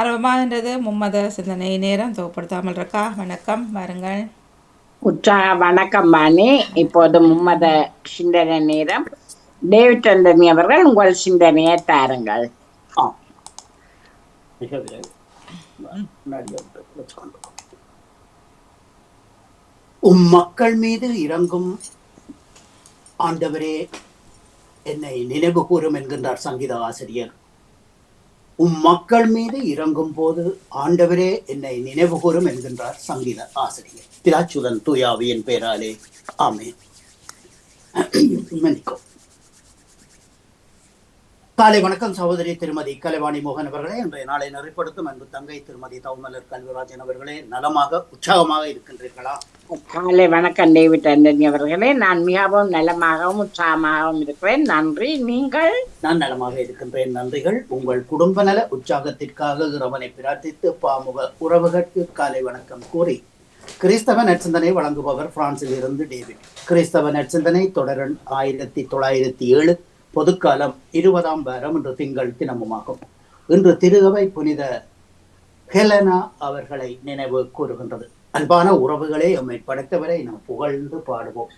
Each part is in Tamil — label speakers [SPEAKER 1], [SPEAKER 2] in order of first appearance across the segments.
[SPEAKER 1] ஆர்வமாகின்றது மும்மத சிந்தனை நேரம் தொகுப்படுத்தாமல் இருக்கா? வணக்கம், வாருங்கள்.
[SPEAKER 2] உற்சாக வணக்கம் பாணி. இப்போது மும்மத சிந்தனை நேரம். டேவிட் அண்டனி அவர்கள் உங்கள் சிந்தனையை தாருங்கள்.
[SPEAKER 3] ஆம், மிக விரைவில் முன்னாடி வச்சுக்கொண்டு மக்கள் மீது இறங்கும் ஆண்டவரே என்னை நினைவு கூறும் என்கின்றார் சங்கீத ஆசிரியர். மக்கள் மீது இறங்கும் போது ஆண்டவரே என்னை நினைவு கூறும் என்கின்றார் சங்கீத ஆசிரியர். பிதாச்சுதன் தூயாவியின் பேராலே ஆமென். மன்னிக்கும். காலை வணக்கம் சகோதரி திருமதி கலைவாணி மோகன் அவர்களே. இன்றைய நாளை நெறிப்படுத்தும் அன்பு தங்கை திருமதி தவமலர் கல்விராஜன் அவர்களே, நலமாக உற்சாகமாக இருக்கின்றீர்களா?
[SPEAKER 2] காலை வணக்கம் டேவிட் அண்டனி அவர்களே. நான் மிகவும் நலமாகவும் உற்சாகமாகவும் இருக்கிறேன், நன்றி. நீங்கள்?
[SPEAKER 3] நான் நலமாக இருக்கின்றேன், நன்றிகள். உங்கள் குடும்ப நல உற்சாகத்திற்காக இறைவனை பிரார்த்தித்து பாமுக உறவுகளுக்கு காலை வணக்கம் கூறி கிறிஸ்தவ நற்சிந்தனை வழங்குபவர் பிரான்சில் இருந்து டேவிட். கிறிஸ்தவ நற்சிந்தனை தொடரன் 1907 பொதுக்காலம் 20ஆம் வாரம் இன்று திங்கள் தினமுமாகும். இன்று திருகவை புனித ஹெலனா அவர்களை நினைவு கூறுகின்றது. அன்பான உறவுகளே, எம்மை படைத்தவரை நாம் புகழ்ந்து பாடுவோம்.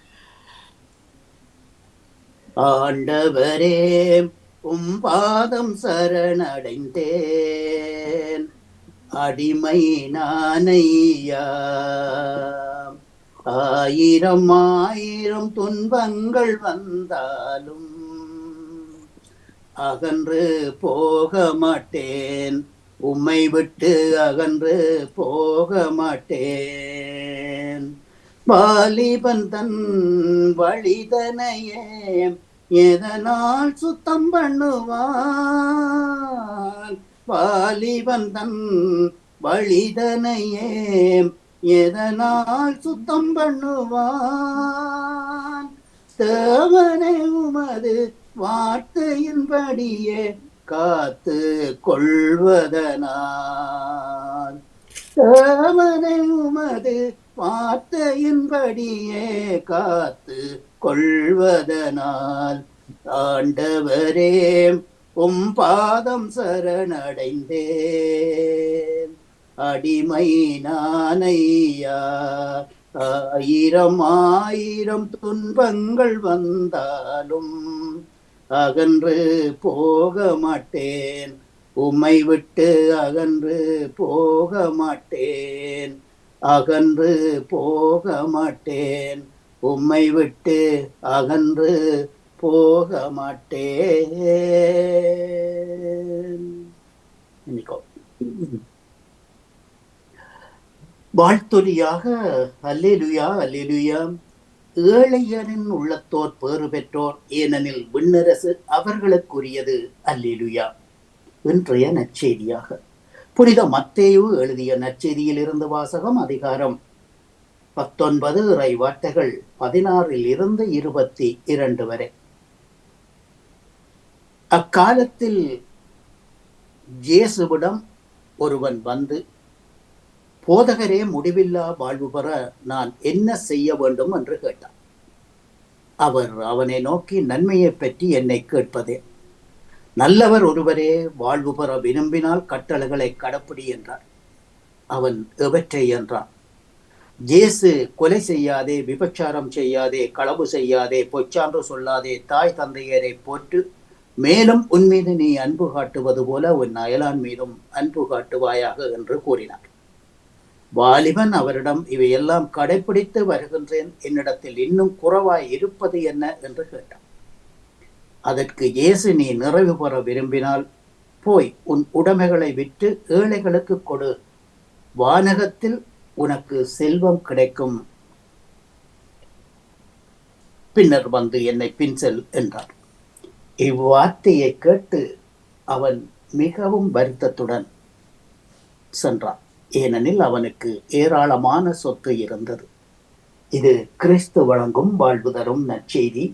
[SPEAKER 3] ஆண்டவரே பாதம் சரணடைந்தேன், அடிமை நானையா. ஆயிரம் ஆயிரம் துன்பங்கள் வந்தாலும் அகன்று போக மாட்டேன், உம்மை விட்டு அகன்று போக மாட்டேன். வாலிபன் தன் வழிதனையே எதனால் சுத்தம் பண்ணுவான்? வாலிபன் தன் வழிதனையே எதனால் சுத்தம் பண்ணுவான்? தேவனே உமது வார்த்தையின்படியே காத்து கொள்வதனால், தேவனை உமது வார்த்தையின்படியே காத்து கொள்வதனால், ஆண்டவரே பாதம் சரணடைந்தேன், அடிமை நானையா. ஆயிரம் ஆயிரம் துன்பங்கள் வந்தாலும் அகன்று போக மாட்டேன், உம்மை விட்டு அகன்று போக மாட்டேன், அகன்று போக மாட்டேன், உம்மை விட்டு அகன்று போக மாட்டேன். வாழ்த்தொலியாக அல்லேலுயா அல்லேலுயா. ஏழையரின் உள்ளத்தோர் பேறு பெற்றோர், ஏனெனில் விண்ணரசு அவர்களுக்குரியது. அல்லேலுயா. இன்றைய நற்செய்தியாக புனித மத்தேயு எழுதிய நற்செய்தியில் இருந்து வாசகம். அதிகாரம் 19, இறை வார்த்தைகள் 16 இருந்து 22 வரை. அக்காலத்தில் இயேசுவிடம் ஒருவன் வந்து, போதகரே, முடிவில்லா வாழ்வு பெற நான் என்ன செய்ய வேண்டும் என்று கேட்டான். அவர் அவனை நோக்கி, நன்மையை பற்றி என்னை கேட்பதே, நல்லவர் ஒருவரே வாழ்வு பெற விரும்பினால் கட்டளைகளை கடைப்பிடி என்றார். அவன் எவற்றை என்றான். இயேசு, கொலை செய்யாதே, விபச்சாரம் செய்யாதே, களவு செய்யாதே, பொய்ச்சான்று சொல்லாதே, தாய் தந்தையரை போற்று, மேலும் உன் மீது நீ அன்பு காட்டுவது போல உன் அயலான் மீதும் அன்பு காட்டுவாயாக என்று கூறினார். வாலிபன் அவரிடம், இவையெல்லாம் கடைபிடித்து வருகின்றேன், என்னிடத்தில் இன்னும் குறைவாய் இருப்பது என்ன என்று கேட்டான். அதற்கு இயேசு, நீ நிறைவு பெற விரும்பினால் போய் உன் உடைமைகளை விற்று ஏழைகளுக்கு கொடு, வானகத்தில் உனக்கு செல்வம் கிடைக்கும், பின்னர் வந்து என்னை பின்செல் என்றார். இவ்வார்த்தையை கேட்டு அவன் மிகவும் வருத்தத்துடன் சென்றான், ஏனெனில் அவனுக்கு ஏராளமான சொத்து இருந்தது. இது கிறிஸ்து வழங்கும் வாழ்வு தரும் நற்செய்தி.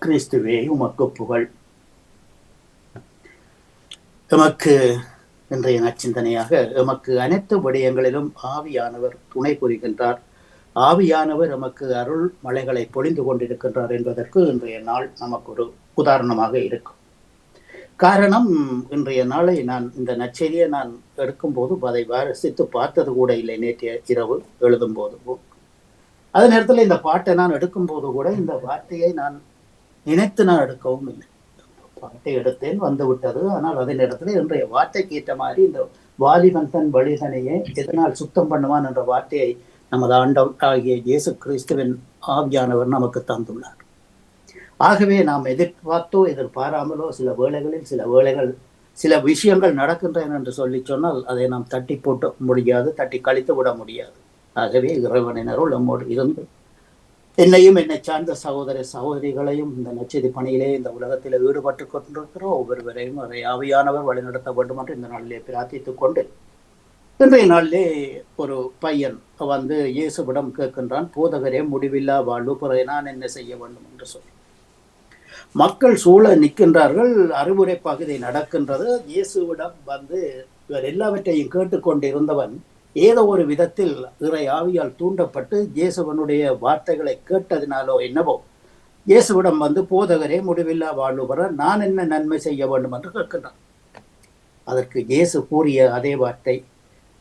[SPEAKER 3] கிறிஸ்துவே உமக்கு புகழ். எமக்கு இன்றைய நற்சிந்தனையாக, எமக்கு அனைத்து விடயங்களிலும் ஆவியானவர் துணை புரிகின்றார், ஆவியானவர் எமக்கு அருள் மலைகளை பொழிந்து கொண்டிருக்கின்றார் என்பதற்கு இன்றைய நாள் நமக்கு ஒரு உதாரணமாக இருக்கும். காரணம், இன்றைய நாளை நான் இந்த நற்செய்தியை நான் எடுக்கும்போது அதை வாசித்து பார்த்தது கூட இல்லை. நேற்றைய இரவு எழுதும்போது அதே நேரத்தில் இந்த பாட்டை நான் எடுக்கும்போது கூட இந்த வார்த்தையை நான் நினைத்து நான் எடுக்கவும் இல்லை. பாட்டை எடுத்தேன், வந்து விட்டது. ஆனால் அதே நேரத்தில் இன்றைய வார்த்தைக்கு ஏற்ற மாதிரி இந்த வாலிபன் தன் வழிதனையே எதனால் சுத்தம் பண்ணுவான் என்ற வார்த்தையை நமது ஆண்டவராகிய இயேசு கிறிஸ்துவின் ஆவியானவர் நமக்கு தந்துள்ளார். ஆகவே நாம் எதிர்பார்த்தோ எதிர்பாராமலோ சில வேளைகள் சில விஷயங்கள் நடக்கின்றன என்று சொல்லி சொன்னால் அதை நாம் தட்டி போட்டு முடியாது, தட்டி கழித்து விட முடியாது. ஆகவே இறைவனினருள் நம்மோடு இருந்து என்னையும் என்னை சார்ந்த சகோதர சகோதரிகளையும் இந்த நற்செய்தி பணியிலே இந்த உலகத்தில் ஈடுபட்டு கொண்டிருக்கிறோம் ஒவ்வொருவரையும் அதை ஆவியானவர் வழிநடத்த வேண்டும் என்று இந்த நாளிலே பிரார்த்தித்துக் கொண்டு, இன்றைய நாளிலே ஒரு பையன் வந்து இயேசுவிடம் கேட்கின்றான், போதகரே முடிவில்லா வாழ்வு பிறகு நான் என்ன செய்ய வேண்டும் என்று சொல்லி. மக்கள் சூழ நிற்கின்றார்கள், அறிவுரை பகுதி நடக்கின்றது. இயேசுவிடம் வந்து இவர் எல்லாவற்றையும் கேட்டுக்கொண்டிருந்தவன் ஏதோ ஒரு விதத்தில் இறை ஆவியால் தூண்டப்பட்டு இயேசுவனுடைய வார்த்தைகளை கேட்டதினாலோ என்னவோ இயேசுவிடம் வந்து, போதகரே முடிவில்லா வாழ்வு பெற நான் என்ன நன்மை செய்ய வேண்டும் என்று கேட்கின்றான். அதற்கு இயேசு கூறிய அதே வார்த்தை,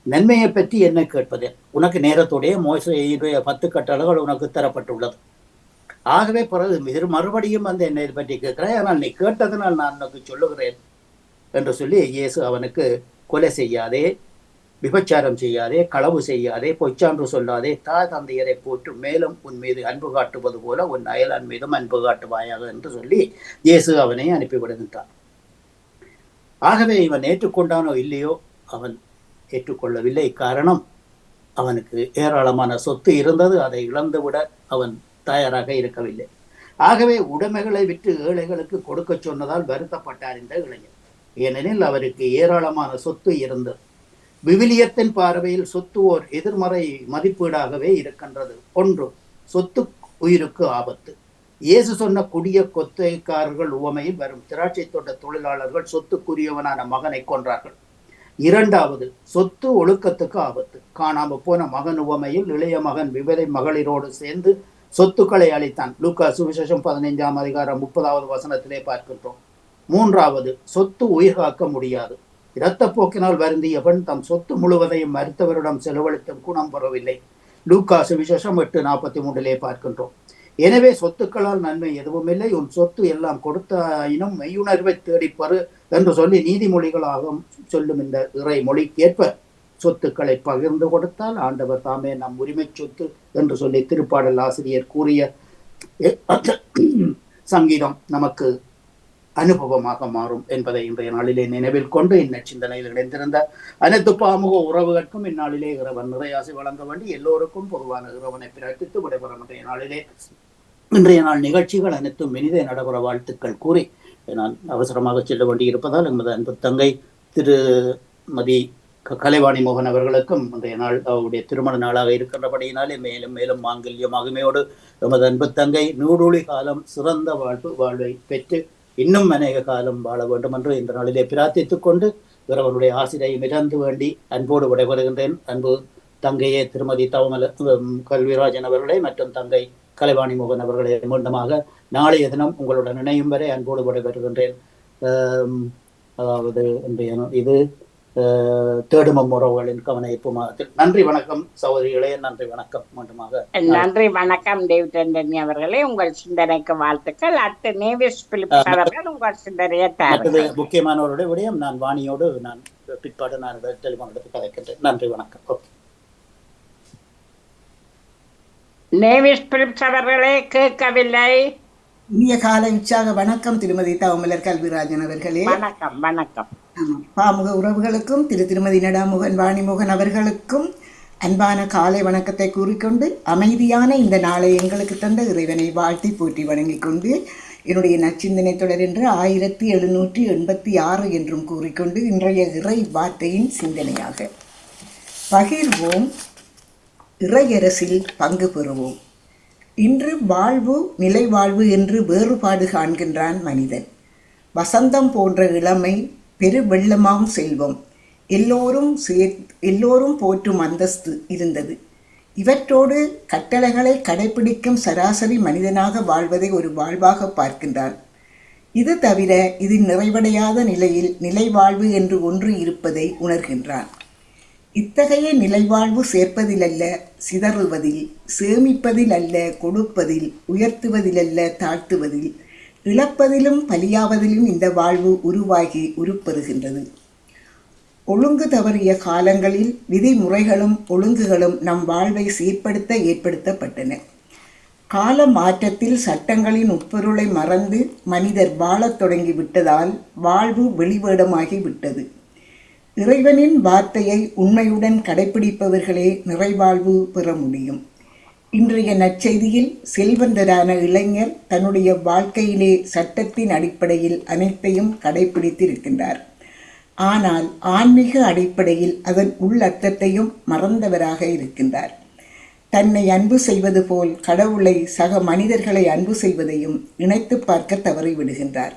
[SPEAKER 3] நன்மையை பற்றி என்ன கேட்பது? உனக்கு நேரத்துடைய மோசையுடைய 10 கட்டளைகள் உனக்கு தரப்பட்டுள்ளது. ஆகவே பிறகு மறுபடியும் வந்து என்னை பற்றி கேட்கிறாய், ஆனால் நீ கேட்டதனால் நான் உனக்கு சொல்லுகிறேன் என்று சொல்லி இயேசு அவனுக்கு கொலை செய்யாதே, விபச்சாரம் செய்யாதே, களவு செய்யாதே, பொய்ச்சான்று சொல்லாதே, தாய் தந்தையரை போட்டு மேலும் உன் மீது அன்பு காட்டுவது போல உன் அயலான் மீதும் அன்பு காட்டுவாயாக என்று சொல்லி இயேசு அவனை அனுப்பிவிடுகின்றான். ஆகவே இவன் ஏற்றுக்கொண்டானோ இல்லையோ, அவன் ஏற்றுக்கொள்ளவில்லை. காரணம், அவனுக்கு ஏராளமான சொத்து இருந்தது, அதை இழந்துவிட அவன் தயாராக இருக்கவில்லை. ஆகவே உடைமைகளை விற்று ஏழைகளுக்கு கொடுக்க சொன்னதால் வருத்தப்பட்டார் இந்த இளைஞர். ஏனெனில் அவருக்கு ஏராளமான சொத்து இருந்தது. விவிலியத்தின் பார்வையில் சொத்து ஓர் எதிர்மறை மதிப்பீடாகவே இருக்கின்றது. ஒன்று, சொத்து உயிருக்கு ஆபத்து. இயேசு சொன்ன குடிய கொத்தைக்காரர்கள் உவமையில் வரும் திராட்சை தோட்ட தொழிலாளர்கள் சொத்துக்குரியவனான மகனை கொன்றார்கள். இரண்டாவது, சொத்து ஒழுக்கத்துக்கு ஆபத்து. காணாம போன மகன் உவமையில் இளைய மகன் விவதை மகளிரோடு சேர்ந்து சொத்துக்களை அளித்தான். லூக்கா சுவிசேஷம் 15ஆம் அதிகாரம் 30வது வசனத்திலே பார்க்கின்றோம். மூன்றாவது, சொத்து உயிர் காக்க முடியாது. இரத்தப்போக்கினால் வருந்தியவன் தம் சொத்து முழுவதையும் மருத்துவரிடம் செலவழித்தும் குணம் பெறவில்லை. லூக்கா சுவிசேஷம் 8:43 பார்க்கின்றோம். எனவே சொத்துக்களால் நன்மை எதுவும் இல்லை, உன் சொத்து எல்லாம் கொடுத்தாயினும் மெய்யுணர்வை தேடிப்பறு என்று சொல்லி நீதிமொழிகளாக சொல்லும் இந்த இறை மொழிக்கேற்ப சொத்துக்களை பகிர்ந்து கொடுத்தால் ஆண்டவர் தாமே நம் உரிமை சொத்து என்று சொல்லி திருப்பாடல் ஆசிரியர் கூறிய சங்கீதம் நமக்கு அனுபவமாக மாறும் என்பதை இன்றைய நாளிலே நினைவில் கொண்டு இந்நச்சிந்தனையில் இணைந்திருந்த அனைத்து பாமுக உறவுகளுக்கும் இந்நாளிலே இறைவன் நிறையாசி வழங்க வேண்டி எல்லோருக்கும் பொதுவான இறைவனை பிரார்த்தித்து விடைபெறும் இன்றைய நாள் நிகழ்ச்சிகள் அனைத்தும் இனிதே நடைபெற வாழ்த்துக்கள் கூறி நான் அவசரமாக செல்ல வேண்டி இருப்பதால் எமது அன்பு தங்கை திருமதி கலைவாணி மோகன் அவர்களுக்கும் இன்றைய நாள் அவருடைய திருமண நாளாக இருக்கின்றபடியினாலே மேலும் மேலும் மாங்கல்ய மகிமையோடு எமது அன்பு தங்கை நூடொளி காலம் சிறந்த வாழ்வை பெற்று இன்னும் அநேக காலம் வாழ வேண்டும் என்று இந்த நாளிலே பிரார்த்தித்துக் கொண்டு இறைவனுடைய ஆசிரியை மிதந்து வேண்டி அன்போடு விடைபெறுகின்றேன். அன்பு தங்கையே திருமதி தவமல கல்விராஜன் அவர்களே மற்றும் தங்கை கலைவாணி மோகன் அவர்களே மீண்டுமாக நாளைய தினம் உங்களுடன் இணையும் வரை அன்போடு விடைபெறுகின்றேன். அதாவது இது தேடுமம் உறவுகளின் கவனிப்பு மாதத்தில். நன்றி வணக்கம் சகோதரிகளே, நன்றி வணக்கம். மீண்டுமாக
[SPEAKER 2] நன்றி வணக்கம் டேவிட் அவர்களே, உங்கள் சிந்தனைக்கு வாழ்த்துக்கள். அடுத்து நேவிஸ் பிலிப்ஸ் அவர்கள் உங்கள் சிந்தனையை
[SPEAKER 3] முக்கியமானவருடைய விடயம் நான் வாணியோடு நான் பிற்பாடு நான் டெலிபோன் எடுத்து கதைக்கின்றேன். நன்றி வணக்கம்.
[SPEAKER 2] நேவிஸ் பிலிப்ஸ் அவர்களே கேட்கவில்லை.
[SPEAKER 4] இனிய காலை உற்சாக வணக்கம் திருமதி தவமலர் கல்விராஜன் அவர்களே.
[SPEAKER 2] வணக்கம் வணக்கம்.
[SPEAKER 4] பாமுக உறவுகளுக்கும் திருமதி நடாமுகன் வாணிமோகன் அவர்களுக்கும் அன்பான காலை வணக்கத்தை கூறிக்கொண்டு அமைதியான இந்த நாளை எங்களுக்கு தந்த இறைவனை வாழ்த்தி போற்றி வணங்கிக் கொண்டு என்னுடைய நச்சிந்தனை தொடர் என்று 1786 என்றும் கூறிக்கொண்டு இன்றைய இறை வார்த்தையின் சிந்தனையாக பகிர்வோம், இறையரசில் பங்கு பெறுவோம். இன்று வாழ்வு நிலை வாழ்வு என்று வேறுபாடு காண்கின்றான் மனிதன். வசந்தம் போன்ற இளமை, பெரு வெள்ளமாம் செல்வம், எல்லோரும் போற்றும் அந்தஸ்து இருந்தது. இவற்றோடு கட்டளைகளை கடைபிடிக்கும் சராசரி மனிதனாக வாழ்வதை ஒரு வாழ்வாக பார்க்கின்றான். இது தவிர இது நிறைவடையாத நிலையில் நிலைவாழ்வு என்று ஒன்று இருப்பதை உணர்கின்றான். இத்தகைய நிலைவாழ்வு சேர்ப்பதிலல்ல, சிதறுவதில், சேமிப்பதில் அல்ல, கொடுப்பதில், உயர்த்துவதிலல்ல, தாழ்த்துவதில், இழப்பதிலும் பலியாவதிலும் இந்த வாழ்வு உருவாகி உருப்பெறுகின்றது. ஒழுங்கு தவறிய காலங்களில் விதிமுறைகளும் ஒழுங்குகளும் நம் வாழ்வை சீர்படுத்த ஏற்படுத்தப்பட்டன. கால மாற்றத்தில் சட்டங்களின் உட்பொருளை மறந்து மனிதர் வாழத் தொடங்கி விட்டதால் வாழ்வு வெளிவேடமாகி விட்டது. இறைவனின் வார்த்தையை உண்மையுடன் கடைப்பிடிப்பவர்களே நிறைவாழ்வு பெற முடியும். இன்றைய நற்செய்தியில் செல்வந்தரான இளைஞர் தன்னுடைய வாழ்க்கையிலே சட்டத்தின் அடிப்படையில் அனைத்தையும் கடைப்பிடித்திருக்கின்றார். ஆனால் ஆன்மீக அடிப்படையில் அதன் உள்ளர்த்தத்தையும் மறந்தவராக இருக்கின்றார். தன்னை அன்பு செய்வது போல் கடவுளை, சக மனிதர்களை அன்பு செய்வதையும் இணைத்து பார்க்க தவறிவிடுகின்றார்.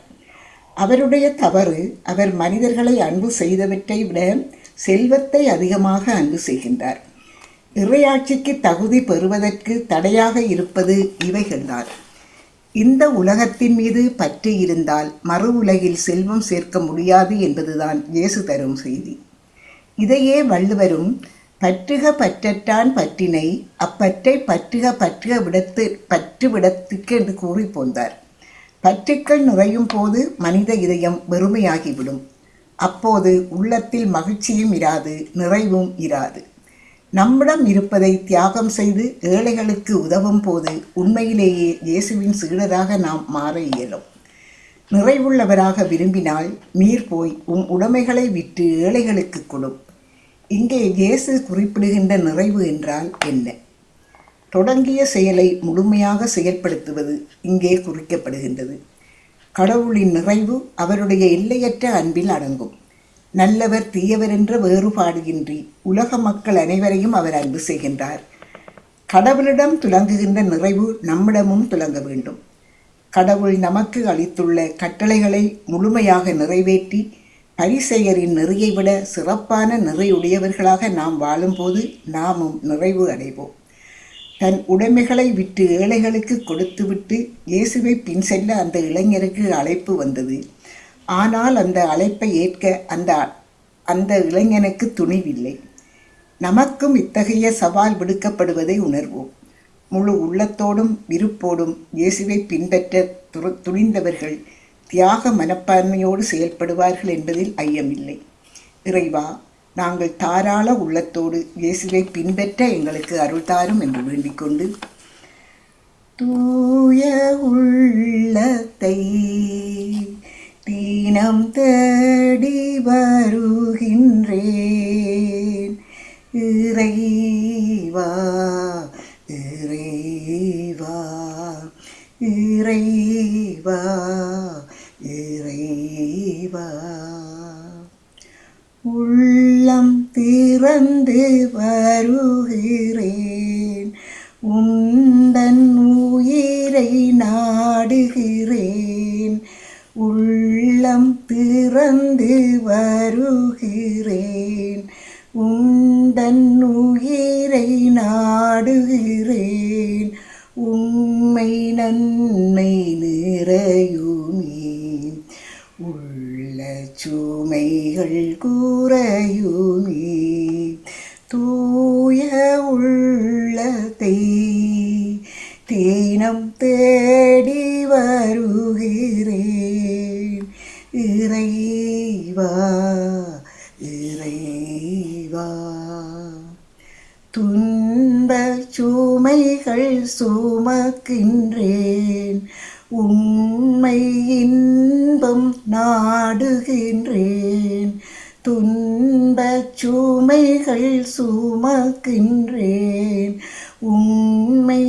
[SPEAKER 4] அவருடைய தவறு, அவர் மனிதர்களை அன்பு செய்தவற்றை விட செல்வத்தை அதிகமாக அன்பு செய்கின்றார். இறையாட்சிக்கு தகுதி பெறுவதற்கு தடையாக இருப்பது இவைகள்தான். இந்த உலகத்தின் மீது பற்று இருந்தால் மறு உலகில் செல்வம் சேர்க்க முடியாது என்பதுதான் இயேசு தரும் செய்தி. இதையே வள்ளுவரும் பற்றுக பற்றற்றான் பற்றினை அப்பற்றை பற்றுக பற்றுக பற்று விடத்துக்கு என்று கூறி போந்தார். பற்றுக்கள் நிறையும் போது மனித இதயம் வெறுமையாகிவிடும். அப்போது உள்ளத்தில் மகிழ்ச்சியும் இராது, நிறைவும் இராது. நம்மிடம் இருப்பதை தியாகம் செய்து ஏழைகளுக்கு உதவும் போது உண்மையிலேயே இயேசுவின் சீடராக நாம் மாற இயலும். நிறைவுள்ளவராக விரும்பினால் நீர் போய் உடைமைகளை விற்று ஏழைகளுக்கு கொடு. இங்கே இயேசு குறிப்பிடுகின்ற நிறைவு என்றால் என்ன? தொடங்கிய செயலை முழுமையாக செயல்படுத்துவது இங்கே குறிக்கப்படுகின்றது. கடவுளின் நிறைவு அவருடைய எல்லையற்ற அன்பில் அடங்கும். நல்லவர் தீயவர் என்ற வேறுபாடு இன்றி உலக மக்கள் அனைவரையும் அவர் அன்பு செய்கின்றார். கடவுளிடம் துலங்குகின்ற நிறைவு நம்மிடமும் துலங்க வேண்டும். கடவுள் நமக்கு அளித்துள்ள கட்டளைகளை முழுமையாக நிறைவேற்றி பரிசெயரின் நெறியை விட சிறப்பான நிறையுடையவர்களாக நாம் வாழும்போது நாமும் நிறைவு அடைவோம். தன் உடைமைகளை விட்டு ஏழைகளுக்கு கொடுத்துவிட்டு இயேசுவை பின் செல்ல அந்த இளைஞருக்கு அழைப்பு வந்தது. ஆனால் அந்த அழைப்பை ஏற்க அந்த இளைஞனுக்கு துணிவில்லை. நமக்கும் இத்தகைய சவால் விடுக்கப்படுவதை உணர்வோம். முழு உள்ளத்தோடும் விருப்போடும் இயேசுவை பின்பற்ற துணிந்தவர்கள் தியாக மனப்பான்மையோடு செயல்படுவார்கள் என்பதில் ஐயமில்லை. இறைவா, நாங்கள் தாராள உள்ளத்தோடு இயேசுவை பின்பற்ற எங்களுக்கு அருள் தாரும் என்று வேண்டிக் கொண்டு, தூய உள்ளத்தை தினம் தேடி வருகின்றேன். இறைவா இறைவா இறைவா இறைவா, உள்ளம் திறந்து வருகிறேன். உந்தன் உயிரை நாடுகிறேன். உள்ளம் திறந்து வருகிறேன். உந்தன் உயிரை நாடுகிறேன். உண்மை நன்மை நிறையுமே. உள்ள சுமைகள் குறையுமே. தூய உள்ளத்தை தினம் தேடி வருகிறேன். இறைவா இறைவா, துன்பச் சுமைகள் சுமக்கின்றேன். உண்மை இன்பம் நாடுகின்றேன். துன்பச் சுமைகள் சுமக்கின்றேன். உண்மை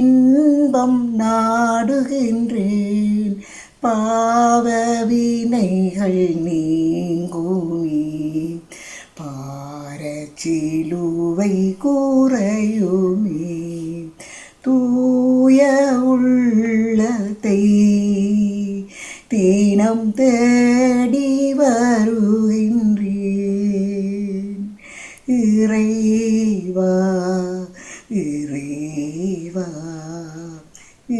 [SPEAKER 4] இன்பம் நாடுகின்றேன். பாவவினைகள் நீங்குமே. பாரச்சிலுவை குறையுமே. தூய உள்ளத்தை தினம் தேடி வருகின்றேன். இறைவா இறைவா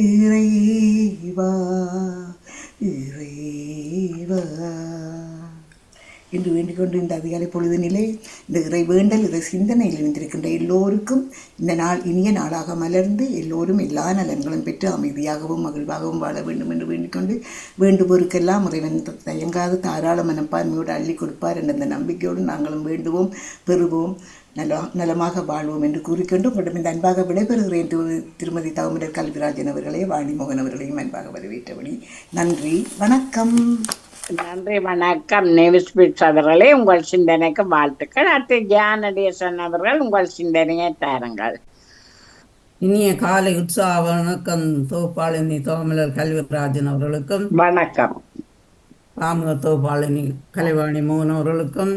[SPEAKER 4] இறைவா இறைவா. கூறிக்கொண்டு இந்த அதிகாலை பொழுதினிலே இந்த இறை வேண்டல் இறை சிந்தனையில் இருந்திருக்கின்ற எல்லோருக்கும் இந்த நாள் இனிய நாளாக மலர்ந்து எல்லோரும் எல்லா நலன்களும் பெற்று அமைதியாகவும் மகிழ்வாகவும் வாழ வேண்டும் என்று வேண்டிக்கொண்டு வேண்டுவோருக்கெல்லாம் இறைவன் தயங்காது தாராள மனப்பான்மையோடு அள்ளி கொடுப்பார் என்ற அந்த நம்பிக்கையோடு நாங்களும் வேண்டுவோம், பெறுவோம், நலமாக வாழ்வோம் என்று கூறிக்கொண்டு உங்களிடம் இந்த அன்பாக விடைபெறுகிறேன். திருமதி தவமிடர் கல்விராஜன் அவர்களே, வாணிமோகன் அவர்களையும் அன்பாக வரவேற்றபடி நன்றி, வணக்கம்.
[SPEAKER 2] நன்றி, வணக்கம். நேவிஸ்பிட்ஸ் அவர்களே, உங்கள் சிந்தனைக்கு வாழ்த்துக்கள். அடுத்து ஜானடேசன் அவர்கள் உங்கள் சிந்தனையை தாருங்கள்.
[SPEAKER 5] இனிய காலை உற்சாக வணக்கம் தோப்பாளினி தோமலர் கல்விராஜன் அவர்களுக்கும்,
[SPEAKER 2] வணக்கம்.
[SPEAKER 5] பாமுக தோப்பாளினி கலைவாணி மோகன் அவர்களுக்கும்,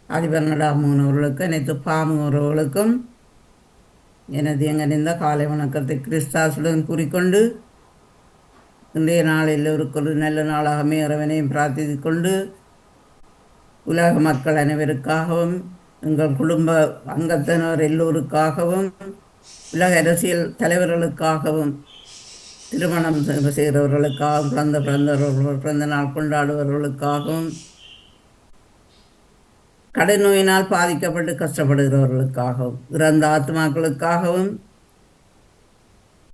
[SPEAKER 5] அதிபர் நடாமோகன் அவர்களுக்கும், அனைத்து பாமுகர்களுக்கும் எனது எங்கனிந்த காலை வணக்கத்தை கிறிஸ்தாசுடன் கூறிக்கொண்டு இன்றைய நாள் எல்லோருக்கும் ஒரு நல்ல நாளாக இறைவனையும் பிரார்த்தித்து கொண்டு உலக மக்கள் அனைவருக்காகவும் எங்கள் குடும்ப அங்கத்தினர் எல்லோருக்காகவும் உலக அரசியல் தலைவர்களுக்காகவும் திருமணம் செய்கிறவர்களுக்காகவும் பிறந்த நாள் கொண்டாடுபவர்களுக்காகவும் கடன் நோயினால் பாதிக்கப்பட்டு கஷ்டப்படுகிறவர்களுக்காகவும் இறந்த ஆத்மாக்களுக்காகவும்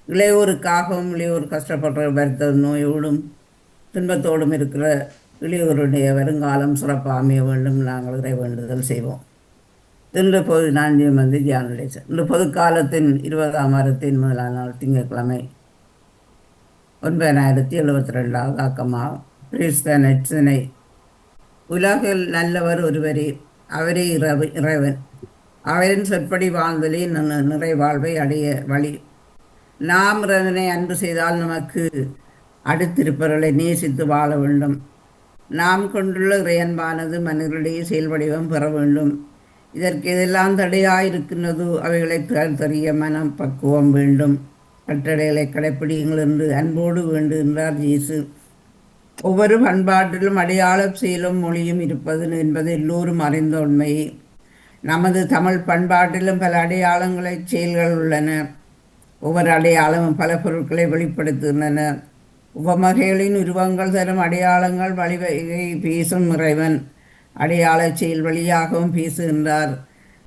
[SPEAKER 5] இளையோர் கஷ்டப்படுற வருத்த நோயோடும் துன்பத்தோடும் இருக்கிற இளையோருடைய வருங்காலம் சிறப்பாக அமைய வேண்டும் நாங்கள் இறை வேண்டுதல் செய்வோம். இன்று நான் தியானடேசன். இன்று பொதுக்காலத்தின் 20ஆம் வாரத்தின் முதலாம் நாள் திங்கட்கிழமை 9072வது ஆக்கமாகும். கிறிஸ்த நற்சினை. உலகில் நல்லவர் ஒருவரே, அவரே இறைவன். அவரின் சொற்படி வாழ்தலே நிறைவாழ்வை அடைய வழி. நாம் இறைவனை அன்பு செய்தால் நமக்கு அடுத்திருப்பவர்களை நேசித்து வாழ வேண்டும். நாம் கொண்டுள்ள இறையன்பானது மனிதர்களுடைய செயல்வடிவம் பெற வேண்டும். இதற்கு எதெல்லாம் தடையாயிருக்கின்றதோ அவைகளை தெரிய மனம் பக்குவம் வேண்டும். கட்டளைகளை கடைப்பிடியுங்கள் என்று அன்போடு வேண்டுகின்றார் இயேசு. ஒவ்வொரு பண்பாட்டிலும் அடையாளம் செயலும் மொழியும் இருப்பது என்பது எல்லோரும் அறிந்த உண்மை. நமது தமிழ் பண்பாட்டிலும் பல அடையாளங்களை செயல்கள் உள்ளன. ஒவ்வொரு அடையாளமும் பல பொருட்களை வெளிப்படுத்துகின்றன. உவமகைகளின் உருவங்கள் தரும் அடையாளங்கள் வழிவகை பேசும் இறைவன் அடையாள செயல் வழியாகவும் பேசுகின்றார்.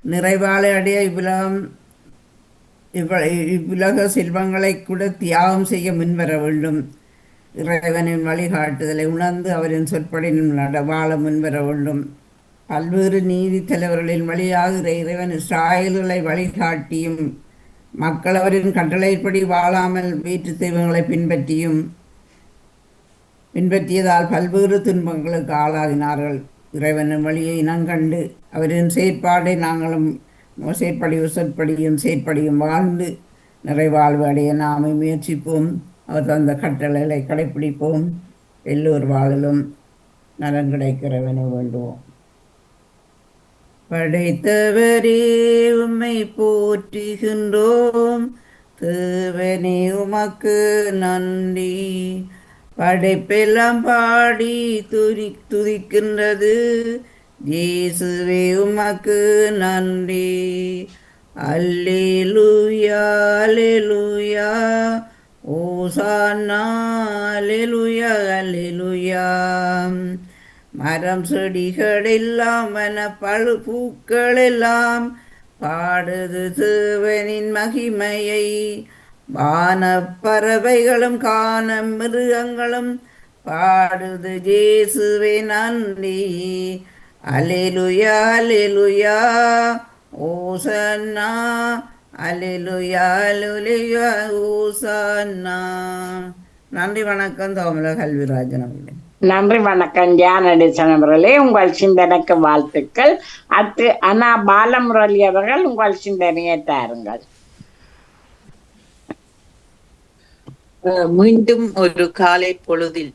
[SPEAKER 5] நிறைவாளை அடைய இவ்வுலக செல்வங்களை கூட தியாகம் செய்ய முன்வர வேண்டும். இறைவனின் வழிகாட்டுதலை உணர்ந்து அவரின் சொற்படி வாழ முன்வர வேண்டும். பல்வேறு நீதி தலைவர்களின் வழியாக இறைவன் இஸ்ராயல்களை வழிகாட்டியும் மக்கள் அவரின் கட்டளைப்படி வாழாமல் வேற்று தெய்வங்களை பின்பற்றியதால் பல்வேறு துன்பங்களுக்கு ஆளாகினார்கள். இறைவனின் வழியை இனங்கண்டு அவரின் செயற்பாடை நாங்களும் சொற்படியும் வாழ்ந்து நிறைவாழ்வு அடைய நாமே முயற்சிப்போம். அவர் தந்த கட்டளைகளை கடைப்பிடிப்போம். எல்லோர் வாழலும் நலன் கிடைக்கிறவனை வேண்டுவோம். படைத்தவரே உம்மை போற்றுகின்றோம், தேவனே உமக்கு நன்றி. படைப்பெல்லாம் பாடி துதிக்கின்றது, இயேசுவே உமக்கு நன்றி. அல்லேலூயா அல்லேலூயா ஓசானா அல்லேலூயா அல்லேலூயா. மரம் செடிகள் எல்லாம் பழு பூக்கள் எல்லாம் பாடுது தேவனின் மகிமையை. வான பறவைகளும் காண மிருகங்களும் பாடுது இயேசுவே நன்றி. அல்லேலூயா அல்லேலூயா ஓசன்னா அல்லேலூயா அல்லேலூயா ஓசன்னா. நன்றி, வணக்கம். தோமல கல்விராஜன் அவர்களே.
[SPEAKER 2] நன்றி, வணக்கம். ஜானடேசன் அவர்களே, உங்கள் சிந்தனைக்கு வாழ்த்துக்கள். அடுத்து அண்ணா பாலமுரளி அவர்கள் உங்கள் சிந்தனையை தாருங்கள்.
[SPEAKER 6] மீண்டும் ஒரு காலை பொழுதில்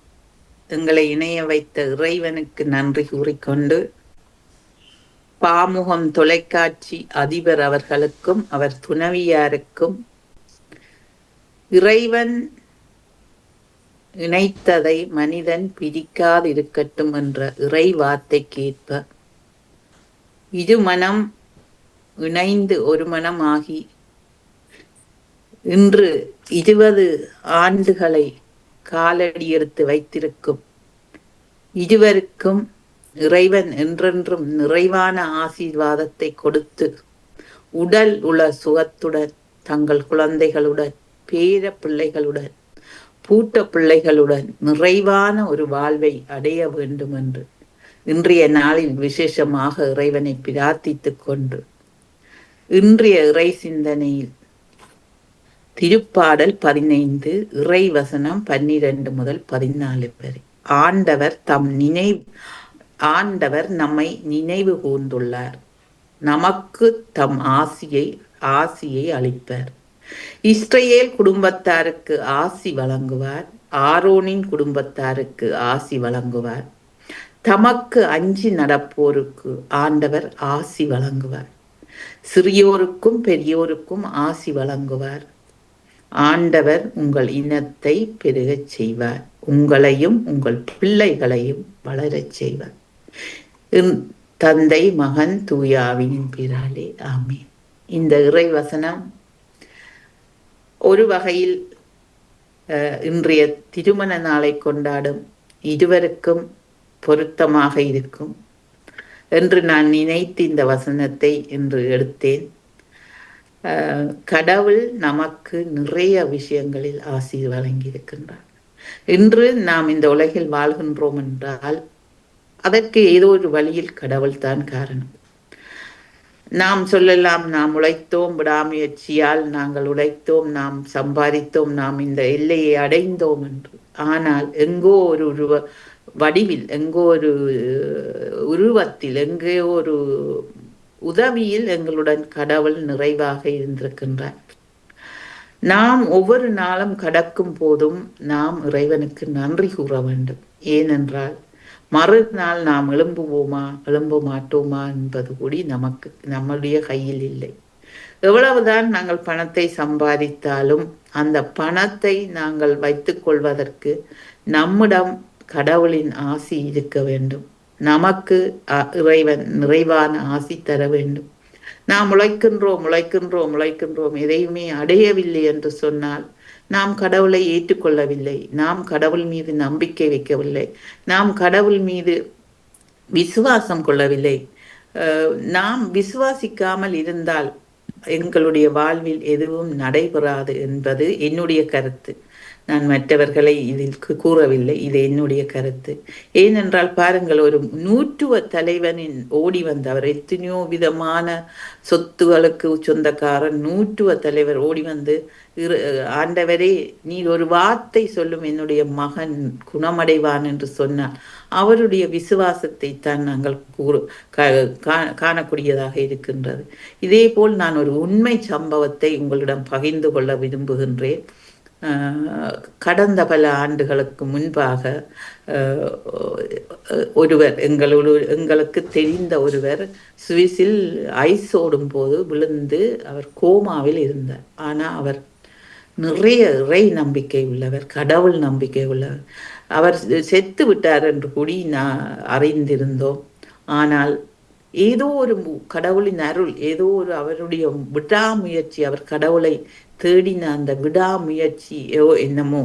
[SPEAKER 6] எங்களை இணைய வைத்த இறைவனுக்கு நன்றி கூறிக்கொண்டு பாமுகம் தொலைக்காட்சி அதிபர் அவர்களுக்கும் அவர் துணைவியாருக்கும் இறைவன் இணைத்ததை மனிதன் பிரிக்காதிருக்கட்டும் என்ற இறை வார்த்தைக்கேற்ப இரு மனம் இணைந்து ஒரு மனம் ஆகி இன்று 20 ஆண்டுகளை காலடி எடுத்து வைத்திருக்கும் இருவருக்கும் இறைவன் என்றென்றும் நிறைவான ஆசீர்வாதத்தை கொடுத்து உடல் உள சுகத்துடன் தங்கள் குழந்தைகளுடன் பேர பிள்ளைகளுடன் பூட்ட பிள்ளைகளுடன் நிறைவான ஒரு வாழ்வை அடைய வேண்டும் என்று இன்றைய நாளில் விசேஷமாக இறைவனை பிரார்த்தித்துக் கொண்டு இன்றைய இறை சிந்தனையில் திருப்பாடல் 15 இறை வசனம் 12 முதல் 14 வரை. ஆண்டவர் நம்மை நினைவு கூர்ந்துள்ளார். நமக்கு தம் ஆசியை அளிப்பார். இஸ்ரவேல் குடும்பத்தாருக்கு ஆசி வழங்குவார். ஆரோனின் குடும்பத்தாருக்கு ஆசி வழங்குவார். தமக்கு அஞ்சி நடப்போருக்கு ஆண்டவர் ஆசி வழங்குவார். சிறியோருக்கும் பெரியோருக்கும் ஆசி வழங்குவார். ஆண்டவர் உங்கள் இனத்தை பெருகச் செய்வார். உங்களையும் உங்கள் பிள்ளைகளையும் வளரச் செய்வார். தந்தை மகன் தூயாவின் பிறாலே ஆமீன். இந்த இறை வசனம் ஒரு வகையில் இன்றைய திருமண நாளை கொண்டாடும் இருவருக்கும் பொருத்தமாக இருக்கும் என்று நான் நினைத்து இந்த வசனத்தை இன்று எடுத்தேன். கடவுள் நமக்கு நிறைய விஷயங்களில் ஆசி வழங்கியிருக்கின்றார். இன்று நாம் இந்த உலகில் வாழ்கின்றோம் என்றால் அதற்கு ஏதோ ஒரு வழியில் கடவுள் தான் காரணம். நாம் சொல்லலாம், நாம் உழைத்தோம், விடாமுயற்சியால் நாங்கள் உழைத்தோம், நாம் சம்பாதித்தோம், நாம் இந்த எல்லையை அடைந்தோம் என்று. ஆனால் எங்கோ ஒரு வடிவில், எங்கோ ஒரு உருவத்தில், எங்கோ ஒரு உதவியில் எங்களுடன் கடவுள் நிறைவாக இருந்திருக்கின்றார். நாம் ஒவ்வொரு நாளும் கடக்கும் போதும் நாம் இறைவனுக்கு நன்றி கூற வேண்டும். ஏனென்றால் மறுநாள் நாம் எழும்புவோமா எழும்ப மாட்டோமா என்பது கூடி நம்முடைய கையில் இல்லை. எவ்வளவுதான் நாங்கள் பணத்தை சம்பாதித்தாலும் அந்த பணத்தை நாங்கள் வைத்துக் கொள்வதற்கு நம்மிடம் கடவுளின் ஆசி இருக்க வேண்டும். நமக்கு இறைவன் நிறைவான ஆசி தர வேண்டும். நாம் உழைக்கின்றோம் எதையுமே அடையவில்லை என்று சொன்னால் நாம் கடவுளை ஏற்றுக்கொள்ளவில்லை, நாம் கடவுள் மீது நம்பிக்கை வைக்கவில்லை, நாம் கடவுள் மீது விசுவாசம் கொள்ளவில்லை. நாம் விசுவாசிக்காமல் இருந்தால் எங்களுடைய வாழ்வில் எதுவும் நடைபெறாது என்பது என்னுடைய கருத்து. நான் மற்றவர்களை இதில் கூறவில்லை, இது என்னுடைய கருத்து. ஏனென்றால் பாருங்கள், ஒரு நூற்றுவ தலைவனின் ஓடி வந்தவர், எத்தனையோ விதமான சொத்துகளுக்கு சொந்தக்காரன் நூற்றுவ தலைவர் ஓடி வந்து, ஆண்டவரே நீர் ஒரு வார்த்தை சொல்லும் என்னுடைய மகன் குணமடைவான் என்று சொன்னார். அவருடைய விசுவாசத்தை தான் நாங்கள் காணக்கூடியதாக இருக்கின்றது. இதே போல் நான் ஒரு உண்மை சம்பவத்தை உங்களிடம் பகிர்ந்து கொள்ள விரும்புகின்றேன். கடந்த பல ஆண்டுகளுக்கு முன்பாக ஒருவர் எங்களுக்கு தெரிந்த ஒருவர் சுவிஸில் ஐஸ் ஓடும் போது விழுந்து அவர் கோமாவில் இருந்தார். ஆனால் அவர் நிறைய இறை நம்பிக்கை உள்ளவர், கடவுள் நம்பிக்கை உள்ளவர். அவர் செத்து விட்டார் என்று கூடி நான் அறிந்திருந்தோம். ஆனால் ஏதோ ஒரு கடவுளின் அருள், ஏதோ ஒரு அவருடைய விடாமுயற்சி, அவர் கடவுளை தேடின அந்த விடாமுயற்சியோ என்னமோ,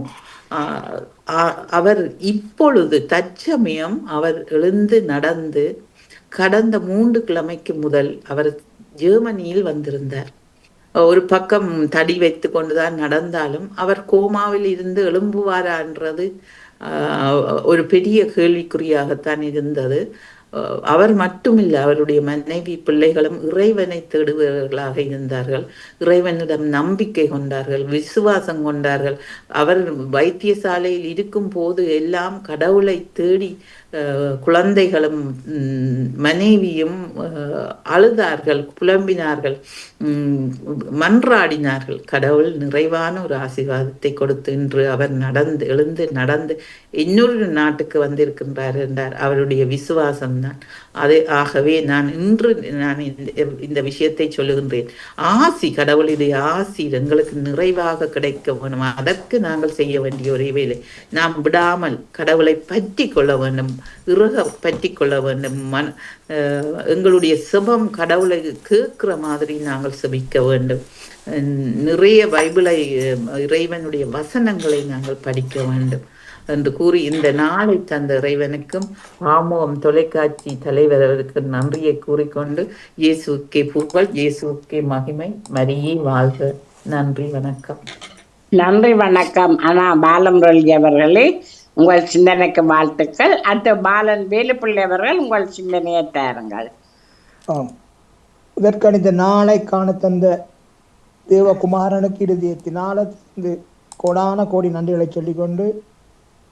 [SPEAKER 6] அவர் இப்பொழுது தற்சமயம் அவர் எழுந்து நடந்து கடந்த 3 கிழமைக்கு முதல் அவர் ஜெர்மனியில் வந்திருந்தார். ஒரு பக்கம் தடி வைத்து கொண்டுதான் நடந்தாலும் அவர் கோமாவில் இருந்து எழும்புவாரான்றது ஒரு பெரிய கேள்விக்குறியாகத்தான் இருந்தது. அவர் மட்டுமில்லை, அவருடைய மனைவி பிள்ளைகளும் இறைவனை தேடுபவர்களாக இருந்தார்கள். இறைவனிடம் நம்பிக்கை கொண்டார்கள், விசுவாசம் கொண்டார்கள். அவர் வைத்தியசாலையில் இருக்கும் போது எல்லாம் கடவுளை தேடி குழந்தைகளும் மனைவியும் அழுதார்கள், புலம்பினார்கள், மன்றாடினார்கள். கடவுள் நிறைவான ஒரு ஆசீர்வாதத்தை கொடுத்து இன்று அவர் எழுந்து நடந்து இன்னொரு நாட்டுக்கு வந்திருக்கின்றார் என்றார். அவருடைய விசுவாசம் தான் அது. ஆகவே நான் இந்த விஷயத்தை சொல்லுகின்றேன். ஆசி, கடவுளுடைய ஆசி எங்களுக்கு நிறைவாக கிடைக்க வேணும். அதற்கு நாங்கள் செய்ய வேண்டிய ஒரே வேலை, நாம் விடாமல் கடவுளை பற்றி கொள்ள வேண்டும், பற்றி கொள்ள வேண்டும். எங்களுடைய செபம் கடவுளை கேட்கிற மாதிரி நாங்கள் செபிக்க வேண்டும். நிறைய பைபிளை, இறைவனுடைய வசனங்களை நாங்கள் படிக்க வேண்டும். என்று கூறி இந்த நாளை தந்த இறைவனுக்கும் ஆமோகம் தொலைக்காட்சி தலைவர்களுக்கு நன்றியை கூறிக்கொண்டு இயேசுக்கே புகழ், இயேசுக்கே மகிமை, மரியே வாழ்க. நன்றி, வணக்கம்.
[SPEAKER 2] நன்றி வணக்கம். பாலமுரளி அவர்களே, உங்கள் சிந்தனைக்கு வாழ்த்துக்கள். அடுத்து பாலன் வேலுப்பிள்ளை அவர்கள் உங்கள் சிந்தனையை தாருங்கள்.
[SPEAKER 7] ஆம், இதற்கான இந்த நாளை காண தந்த தேவகுமாரனுக்கு இருதயத்தினால கோடான கோடி நன்றிகளை சொல்லிக்கொண்டு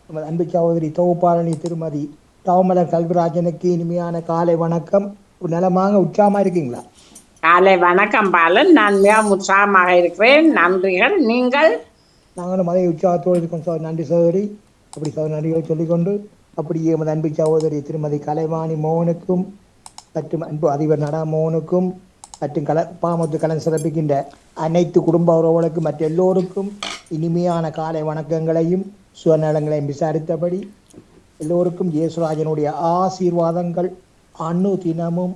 [SPEAKER 7] நமது அன்பு சகோதரி தொகுப்பாளனி திருமதி தவமலர் கல்விராஜனுக்கு இனிமையான காலை வணக்கம். நலமாக உற்சாகமா இருக்கீங்களா?
[SPEAKER 2] காலை வணக்கம் பாலன், நான் மிகவும் உற்சாகமாக இருக்கிறேன். நன்றிகள். நீங்கள்?
[SPEAKER 7] நாங்களும் அதே உற்சாகத்தோடு இருக்கோம். நன்றி சகோதரி. அப்படி சகோதரி நன்றிகளை சொல்லிக்கொண்டு அப்படியே நமது அன்பு சகோதரி திருமதி கலைவாணி மோகனுக்கும் மற்றும் அன்பு அதிபர் நடா மோகனுக்கும் மற்றும் பாமத்து கலன் சிறப்பிக்கின்ற அனைத்து குடும்ப உறவுகளுக்கும் மற்ற எல்லோருக்கும் இனிமையான காலை வணக்கங்களையும் சுவநலங்களையும் விசாரித்தபடி எல்லோருக்கும் இயேசுராஜனுடைய ஆசீர்வாதங்கள் அணு தினமும்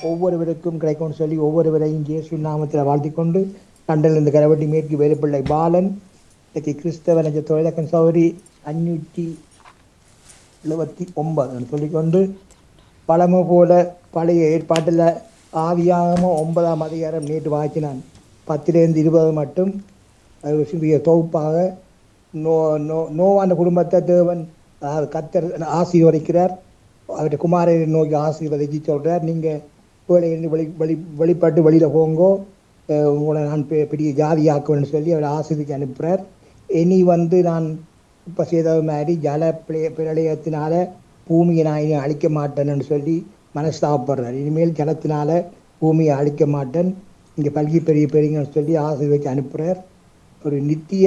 [SPEAKER 7] ஒவ்வொருவருக்கும் கிடைக்கும்னு சொல்லி ஒவ்வொருவரையும் இயேசு நாமத்தில் வாழ்த்திக்கொண்டு லண்டனிலிருந்து கரவட்டி மேற்கு வேலுப்பிள்ளை பாலன், இன்றைக்கு கிறிஸ்தவ நெஞ்ச தொழிலக்கன் சௌரி 579 சொல்லிக்கொண்டு பழமை போல பழைய ஏற்பாட்டில் ஆவியாகமும் 9ஆம் அதிகாரம் நேற்று வாய்ச்சினான் 10-20 மட்டும் அது சிறிய தொகுப்பாக நோவான குடும்பத்தை தேவன் கத்தர் ஆசீர்வதிக்கிறார். அவருடைய குமாரனை நோக்கி ஆசீர்வதிச்சு சொல்கிறார், நீங்கள் வேலையிலிருந்து வெளிப்பட்டு வெளியில் போங்கோ, உங்களை நான் பெரிய ஜாதியாக்குவேன்னு சொல்லி அவரை ஆசீர்வதிச்சு அனுப்புகிறார். இனி நான் இப்போ செய்தது மாதிரி ஜல பிரளயத்தினால பூமியை நான் இனி அழிக்க மாட்டேன்னு சொல்லி மனஸ்தாபப்படுறார். இனிமேல் ஜலத்தினால பூமியை அழிக்க மாட்டேன், இங்கே பல்கி பெரியங்கன்னு சொல்லி ஆசீர்வதிச்சு அனுப்புகிறார். ஒரு நித்திய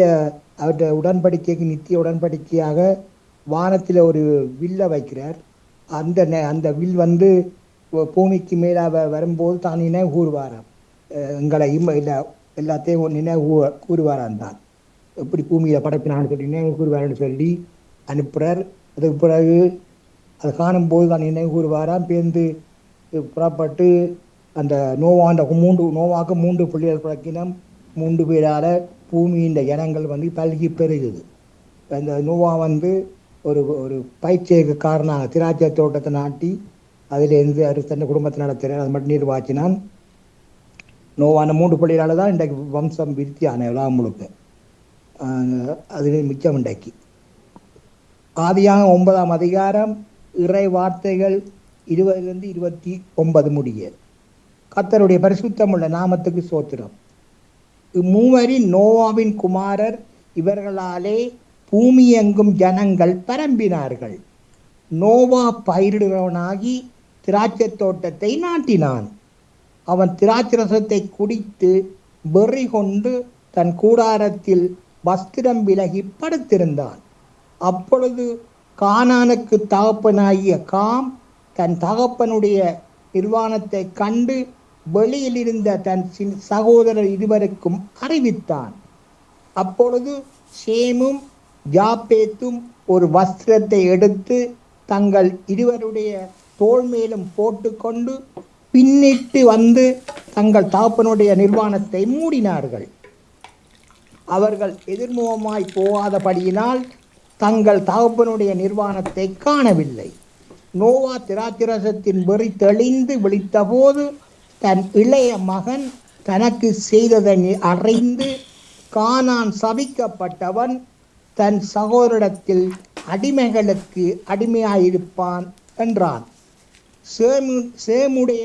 [SPEAKER 7] அவருடைய உடன்படிக்கைக்கு நித்திய உடன்படிக்கையாக வானத்தில் ஒரு வில்லை வைக்கிறார். அந்த வில் பூமிக்கு மேலே வரும்போது தான் நினைவு கூறுவாராம், எங்களை இல்லை எல்லாத்தையும் நினைவு கூறுவாரான் தான் எப்படி பூமியில் படைப்பினான்னு சொல்லி நினைவு கூறுவார்னு சொல்லி அனுப்புகிறார். அதுக்கு பிறகு அதை காணும்போது தான் நினைவு கூறுவாராம். பேர்ந்து புறப்பட்டு அந்த நோவாக்கு 3 பிள்ளைகள் பிறக்கினம். 3 பேரால் பூமியின் இனங்கள் பல்கி பெருகுது. அந்த நோவா ஒரு ஒரு பயிற்சியக்காரனாக திராட்சை தோட்டத்தை நாட்டி அதிலேருந்து அவர் தன் குடும்பத்தை நடத்துகிறார். அது மட்டும் நிர்வாச்சினான். நோவான 3 பிள்ளைகளால் தான் இன்றைக்கு வம்சம் விருத்தியான உலகம் முழுக்க. அது மிச்சம் இன்றைக்கு ஆதியாக 9ஆம் அதிகாரம் இறை வார்த்தைகள் 20-29 முடிய. கர்த்தருடைய பரிசுத்தமுள்ள நாமத்துக்கு சோத்திரம். இம்மூவரின் நோவாவின் குமாரர், இவர்களாலே பூமி எங்கும் ஜனங்கள் பரம்பினார்கள். நோவா பயிரிடுகிறவனாகி திராட்சை தோட்டத்தை நாட்டினான். அவன் திராட்சரசத்தை குடித்து வெறி கொண்டு தன் கூடாரத்தில் வஸ்திரம் விலகி படுத்திருந்தான். அப்பொழுது கானானுக்கு தகப்பனாகிய காம் தன் தகப்பனுடைய நிர்வாணத்தை கண்டு வெளியில் இருந்த தன் சகோதரர் இருவருக்கும் அறிவித்தான். அப்பொழுது சேமும் யாப்பேத்தும் ஒரு வஸ்திரத்தை எடுத்து தங்கள் இருவருடைய தோள் மேலும் போட்டுக்கொண்டு பின்னிட்டு தங்கள் தகப்பனுடைய நிர்வாணத்தை மூடினார்கள். அவர்கள் எதிர்முகமாய் போகாதபடியினால் தங்கள் தகப்பனுடைய நிர்வாணத்தை காணவில்லை. நோவா திராட்சரசத்தின் வெறி தெளிந்து விழித்தபோது தன் இளைய மகன் தனக்கு செய்ததை அறிந்து, கானான் சபிக்கப்பட்டவன், தன் சகோதரிடத்தில் அடிமைகளுக்கு அடிமையாயிருப்பான் என்றான். சேமுடைய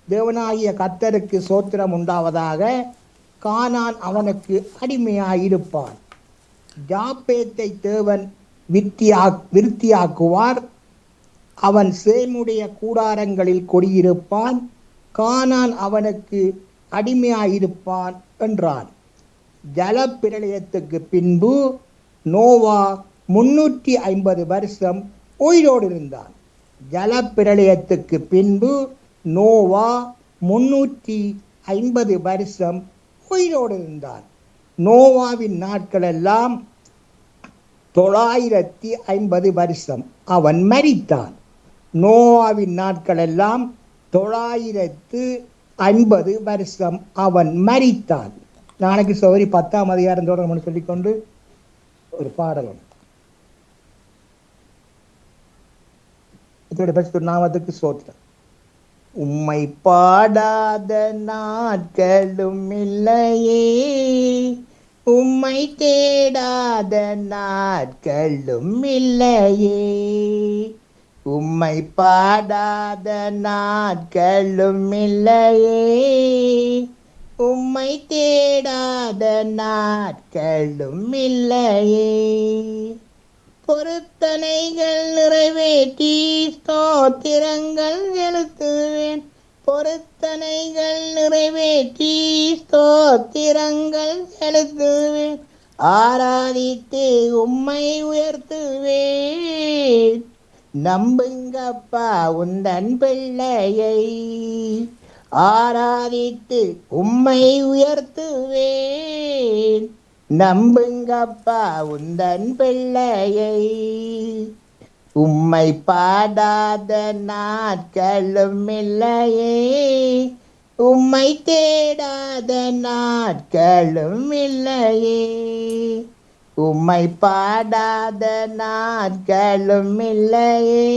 [SPEAKER 7] தேவனாகிய கர்த்தருக்கு சோத்திரம் உண்டாவதாக, கானான் அவனுக்கு அடிமையாயிருப்பான். யாப்பேத்தை தேவன் விருத்தியாக்குவார், அவன் சேமுடைய கூடாரங்களில் குடியிருப்பான், கானான் அவனுக்கு அடிமையாயிருப்பான் என்றான். ஜலப்பிரளயத்துக்கு பின்பு நோவா 350 வருஷம் உயிரோடு இருந்தான். ஜலப்பிரளயத்துக்கு பின்பு நோவா 350 வருஷம் உயிரோடு இருந்தான். நோவாவின் நாட்கள் எல்லாம் 950 வருஷம். அவன் மரித்தான். நோவாவின் நாட்கள் எல்லாம் 950 வருஷம். அவன் மரித்தான். நாளைக்கு சௌரி 10ஆம் அதிகாரம் தொடர்ந்து சொல்லிக்கொண்டு ஒரு பாடலும். இதோட பரிசுத்த நாமத்துக்கு ஸ்தோத்திரம். உம்மை பாடாத நாட்களும் இல்லையே, உம்மை தேடாத நாட்களும் இல்லையே, உம்மை பாடாத நாட்களும் இல்லையே, உம்மை தேடாத நாட்களும் இல்லையே. பொருத்தனைகள் நிறைவேற்றி ஸ்தோத்திரங்கள் செலுத்துவேன், பொருத்தனைகள் நிறைவேற்றி ஸ்தோத்திரங்கள் செலுத்துவேன், ஆராதித்து உம்மை உயர்த்துவேன். நம்புங்கப்பா உந்தன் பிள்ளையை, ஆராதித்து உம்மை உயர்த்துவேன். நம்புங்கப்பா உந்தன் பிள்ளையை, உம்மை பாடாத நாட்களும் இல்லையே, உம்மை தேடாத நாட்களும் இல்லையே, உம்மை பாடாத நாட்களும் இல்லையே,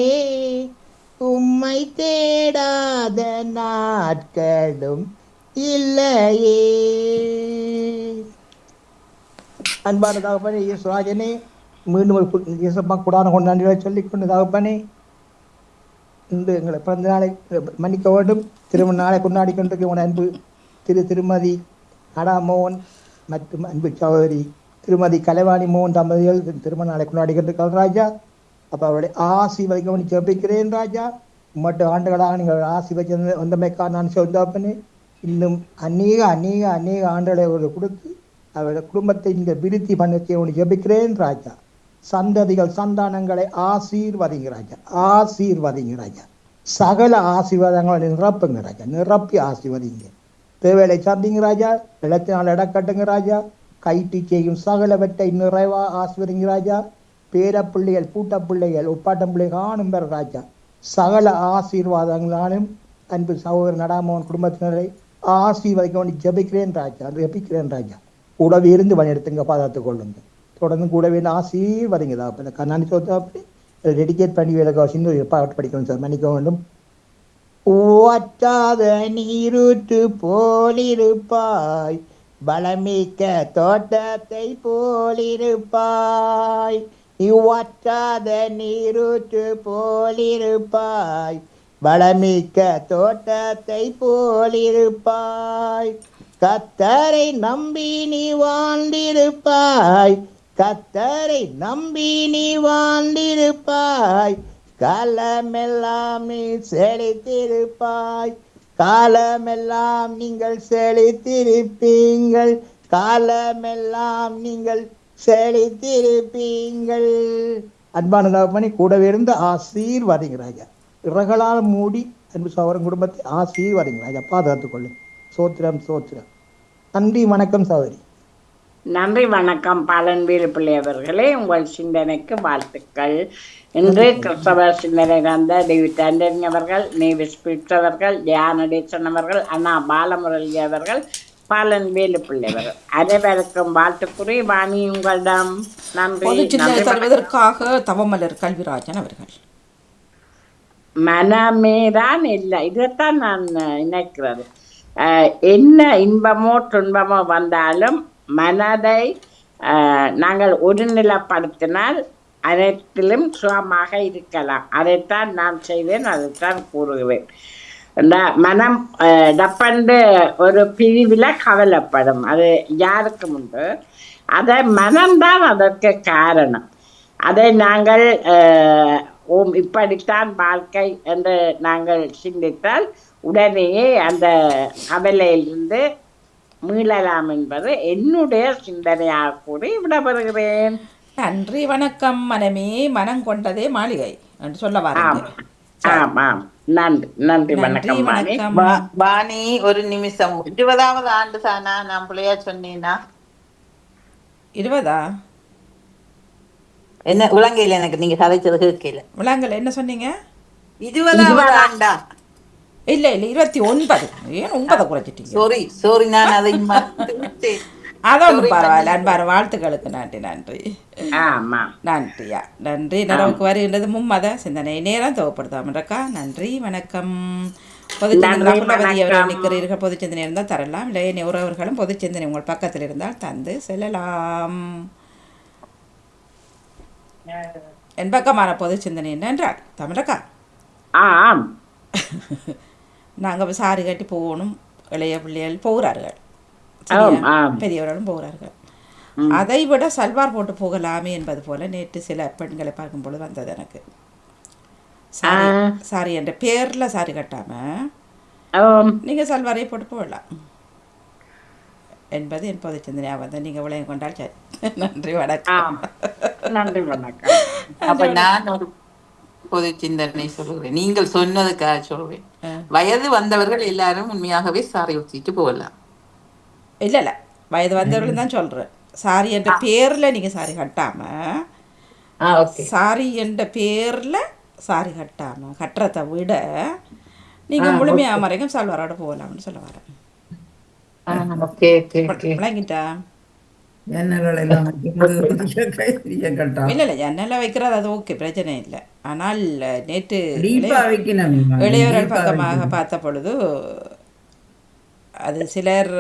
[SPEAKER 7] உம்மை தேடாத நாட்களும் இல்லையே. அன்பான தகப்பனே இயேசுராஜனே, மீண்டும் ஒரு இயேசப்பா கூடான கொண்டாண்டிகளை சொல்லிக்கொண்டு தகப்பனே, இன்று எங்களை பிறந்த நாளை மன்னிக்க வேண்டும். திருமண நாளை கொண்டாடி கொண்டிருக்க உன் அன்பு திருமதி அடாமோகன் மற்றும் அன்பு சகோதரி திருமதி கலைவாணி மோகன் தம்பதிகள் திருமண நாளை கொண்டாடி கொண்டிருக்கிறார் ராஜா. அப்போ அவருடைய ஆசீர்வதிக்க ஜெபிக்கிறேன் ராஜா. மட்டும் ஆண்டுகளாக நீங்கள் ஆசீர்வதி வந்தமைக்காக நான் சொந்தப்பனே, இன்னும் அநேக அநேக அநேக ஆண்டுகளை அவர்கள் கொடுத்து அவருடைய குடும்பத்தை நீங்கள் விருத்தி பண்ண ஜெபிக்கிறேன் ராஜா. சந்ததிகள் சந்தானங்களை ஆசீர்வதிங்க ராஜா, ஆசீர்வதிங்க ராஜா. சகல ஆசீர்வாதங்களை நிரப்புங்க ராஜா, நிரப்பி ஆசீர்வதிங்க. தேவையை சந்திங்க ராஜா, நிலத்தினால் இடக்கட்டுங்க ராஜா. கைட்டு செய்யும் சகலவற்றை நிறைவா ஆசீர்வதிங்க ராஜா. பேரப்பிள்ளைகள் பூட்டப்பிள்ளைகள் ஒப்பாட்டம் பிள்ளைகள் காணும் பெற ராஜா. சகல ஆசீர்வாதங்களாலும் அன்பு சகோதரர் நடாமோகன் குடும்பத்தினரை ஆசீர்வதிக்க வேண்டி ஜெபிக்கிறேன் ராஜா, ஜெபிக்கிறேன் ராஜா. கூடவே இருந்து வழிநடத்துங்க, பாதுகாத்து கொள்ளுங்க. தொடர்ந்து கூடவே ஆசீர்வதிங்க தான் கண்ணாடி சோத்து அப்படி டெடிகேட் பண்ணி வேலை சின்ன பாட்டு படிக்கணும் சார், மன்னிக்க வேண்டும். ஓட்டாத நீரூற்று போலிருப்பாய், பலமிக்க தோட்டத்தை போலிருப்பாய். இவ்வாற்றாத நீரூற்று போலிருப்பாய், பலமிக்க தோட்டத்தை போலிருப்பாய். கர்த்தரை நம்பி நீ வாழ்ந்திருப்பாய், கர்த்தரை நம்பி நீ வாழ்ந்திருப்பாய். காலமெல்லாம் நீ செழித்திருப்பாய், காலமெல்லாம் நீங்கள் செழித்திருப்பீங்கள், காலமெல்லாம் நீங்கள் செழித்திருப்பீங்கள். அன்பான தகப்பனே, கூடவே இருந்து ஆசீர்வதிங்க ராஜா. இறகளால் மூடி அன்பு சகோதரன் குடும்பத்தை ஆசீர்வதிங்க ராஜா, பாதுகாத்துக் கொள்ளும். சோத்திரம் சோத்திரம். நன்றி, வணக்கம் சகோதரி.
[SPEAKER 2] நன்றி, வணக்கம் பாலன்வீர் பிள்ளை அவர்களே. உங்கள் சிந்தனைக்கு வாழ்த்துக்கள். இன்று கிறிஸ்தவ சிந்தனை தந்த டேவிட் ஆண்டனி அவர்கள், நேவிஸ் பிட்ஸ் அவர்கள், ஜானடேசன் அவர்கள், அண்ணா பாலமுரளி அவர்கள், பாலன்வேலு பிள்ளை அவர்கள் அனைவருக்கும் வாழ்த்துக்குறி. வாணி உங்களிடம் நன்றி
[SPEAKER 1] தருவதற்காக தவமலர் கல்விராஜன் அவர்கள்.
[SPEAKER 2] மனமேதான் இல்லை, இதைத்தான் நான் நினைக்கிறது. என்ன இன்பமோ துன்பமோ வந்தாலும் மனதை நாங்கள் ஒருநிலைப்படுத்தினால் அனைத்திலும் சுகமாக இருக்கலாம். அதைத்தான் நான் செய்வேன், அதைத்தான் கூறுவேன். இந்த மனம் டப்பண்டு ஒரு பிரிவில் கவலைப்படும், அது யாருக்கும் உண்டு. அதை மனம்தான் அதற்கு காரணம். அதை நாங்கள் இப்படித்தான் வாழ்க்கை என்று நாங்கள் சிந்தித்தால் உடனேயே அந்த கவலையிலிருந்து மீளலாம் என்பது என்னுடைய சிந்தனையாக கூறி விடப்படுகிறேன்.
[SPEAKER 1] நன்றி, வணக்கம். மனமே மனம் கொண்டதே மாளிகை என்று சொல்ல
[SPEAKER 2] ஆமாம் ஆமாம். நன்றி நன்றி, வணக்கம் வாணி.
[SPEAKER 6] வாணி, ஒரு நிமிஷம். 20வது ஆண்டு தானா? நான் பிள்ளையா சொன்னீங்கன்னா
[SPEAKER 1] 20ஆ?
[SPEAKER 6] என்ன விளங்கையில் எனக்கு நீங்க கதைச்சது கேட்கல.
[SPEAKER 1] விளங்கல, என்ன சொன்னீங்க?
[SPEAKER 6] 20வது ஆண்டா?
[SPEAKER 1] இல்ல இல்ல, 29. ஏன் 9 குறைச்சிட்டீங்க?
[SPEAKER 6] சாரி, நான் அதை மறந்து விட்டேன்.
[SPEAKER 1] அது ஒன்றும் பரவாயில்ல. அன்பான வாழ்த்துக்களுக்கு நன்றி. நன்றி
[SPEAKER 2] ஆமா.
[SPEAKER 1] நன்றியா. நன்றி. நிறவுக்கு வருகின்றது மும்மத சிந்தனை நேரம் தேவைப்படுத்தாமன்றக்கா. நன்றி வணக்கம். பொதுச்சிந்தனை
[SPEAKER 2] நன்றி
[SPEAKER 1] புலவதி அவர்கள்
[SPEAKER 2] வணக்கம்.
[SPEAKER 1] நிற்கிறீர்கள். பொதுச்சிந்தனை இருந்தால் தரலாம், இல்லை உறவர்களும் பொதுச்சிந்தனை உங்கள் பக்கத்தில் இருந்தால் தந்து செல்லலாம். என் பக்கமான பொதுச்சிந்தனை என்னென்றால் தமிழக்கா,
[SPEAKER 2] ஆம்.
[SPEAKER 1] நாங்கள் சாரி கட்டி போகணும், இளைய பிள்ளைகள் போகிறார்கள்,
[SPEAKER 2] ஆம், ஆம்.
[SPEAKER 1] பெரியவர்களும் போகிறார்கள். அதை விட சல்வார் போட்டு போகலாமே என்பது போல நேற்று சில பெண்களை பார்க்கும் பொழுது வந்தது எனக்கு. சாரி சாரி என்ற பேரில் சாரி கட்டாமல்
[SPEAKER 2] ஆம்.
[SPEAKER 1] நீங்கள் சல்வாரை போட்டு போகலாம் என்பது என் பொது சிந்தனையாக வந்து நீங்கள் விளையம் கொண்டால் சரி. நன்றி வணக்கம்.
[SPEAKER 2] ஆம். நன்றி வணக்கம்.
[SPEAKER 6] அப்ப நான் ஒரு பொது சிந்தனை சொல்லுகிறேன். நீங்கள் சொன்னதுக்காக சொல்றேன். வயது வந்தவர்கள் எல்லாரும் உண்மையாகவே சாரி ஊற்றிட்டு போகலாம்.
[SPEAKER 1] இல்லை இல்லை, வயது வந்தவர்கள் தான் சொல்கிறேன். சாரி என்ற பேரில் நீங்கள் சாரி கட்டாமல், சாரி என்ற பேரில் சாரி கட்டாமல் கட்டுறதை விட நீங்கள் முழுமையாக வரைக்கும் சல்வாரோட போகலாம்னு சொல்ல வரேன். விளங்கிட்டா?
[SPEAKER 5] ஜன்னல்கள் எல்லாம் கட்டாம்.
[SPEAKER 1] இல்லை இல்லை, ஜன்னலில் வைக்கிறது அது ஓகே, பிரச்சனை இல்லை. ஆனால் நேற்று
[SPEAKER 5] டீப்பா வைக்கணும்.
[SPEAKER 1] இளையவர்கள் பக்கமாக பார்த்த பொழுது அது சிலர்